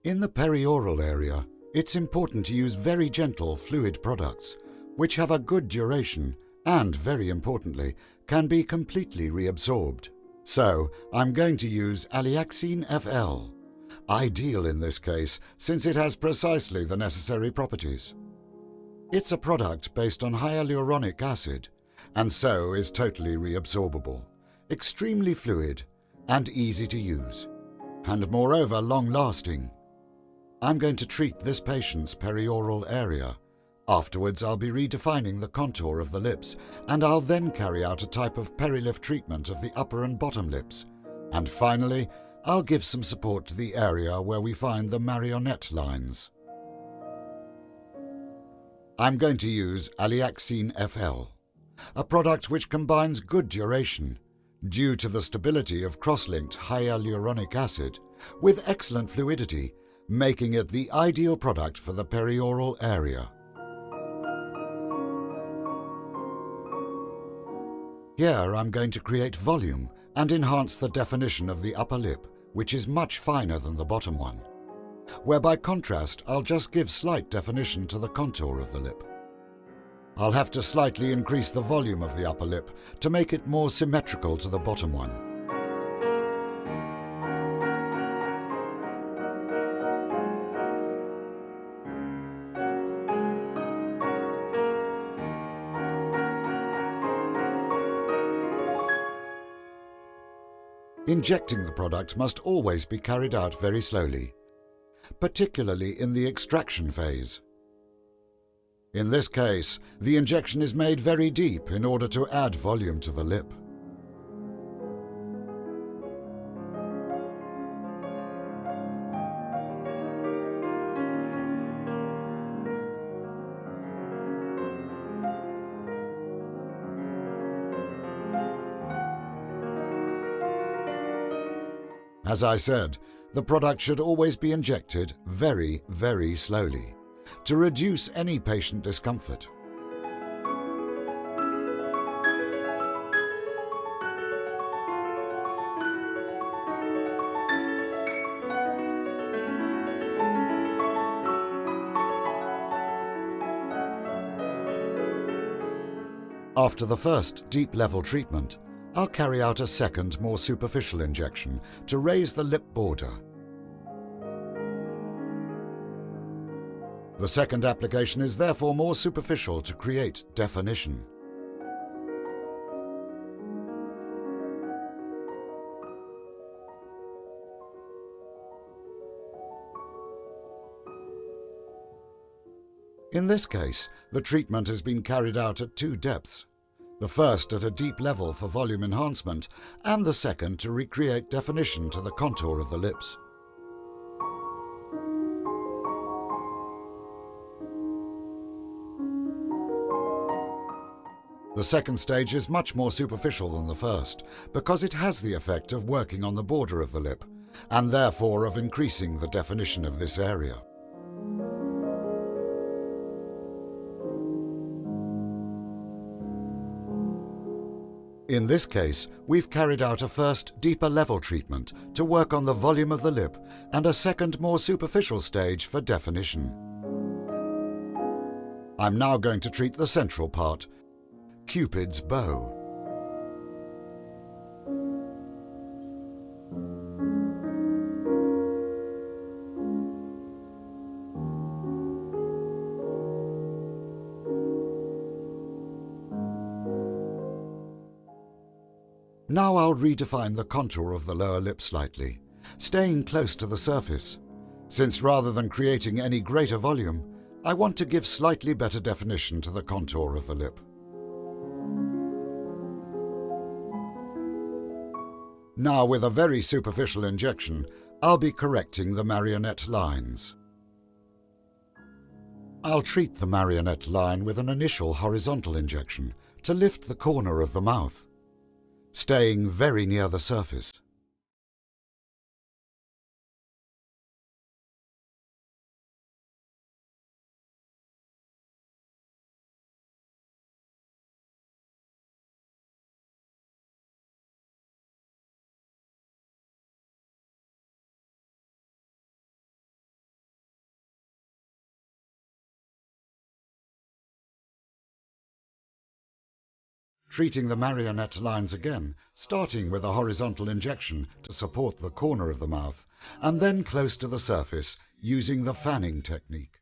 In the perioral area, it's important to use very gentle fluid products, which have a good duration and, very importantly, can be completely reabsorbed. So, I'm going to use Aliaxin FL, ideal in this case since it has precisely the necessary properties. It's a product based on hyaluronic acid, and so is totally reabsorbable, extremely fluid, and easy to use, and moreover long-lasting. I'm going to treat this patient's perioral area. Afterwards, I'll be redefining the contour of the lips, and I'll then carry out a type of perilift treatment of the upper and bottom lips. And finally, I'll give some support to the area where we find the marionette lines. I'm going to use Aliaxin FL, a product which combines good duration, due to the stability of cross-linked hyaluronic acid, with excellent fluidity, making it the ideal product for the perioral area. Here I'm going to create volume and enhance the definition of the upper lip, which is much finer than the bottom one, where by contrast I'll just give slight definition to the contour of the lip. I'll have to slightly increase the volume of the upper lip to make it more symmetrical to the bottom one. Injecting the product must always be carried out very slowly, particularly in the extraction phase. In this case, the injection is made very deep in order to add volume to the lip. As I said, the product should always be injected very, very slowly to reduce any patient discomfort. After the first deep-level treatment, I'll carry out a second, more superficial injection to raise the lip border. The second application is therefore more superficial to create definition. In this case, the treatment has been carried out at two depths. The first at a deep level for volume enhancement, and the second to recreate definition to the contour of the lips. The second stage is much more superficial than the first, because it has the effect of working on the border of the lip, and therefore of increasing the definition of this area. In this case, we've carried out a first, deeper level treatment to work on the volume of the lip and a second, more superficial stage for definition. I'm now going to treat the central part, Cupid's bow. Now I'll redefine the contour of the lower lip slightly, staying close to the surface, since rather than creating any greater volume, I want to give slightly better definition to the contour of the lip. Now, with a very superficial injection, I'll be correcting the marionette lines. I'll treat the marionette line with an initial horizontal injection to lift the corner of the mouth, staying very near the surface. treating the marionette lines again, starting with a horizontal injection to support the corner of the mouth, and then close to the surface using the fanning technique.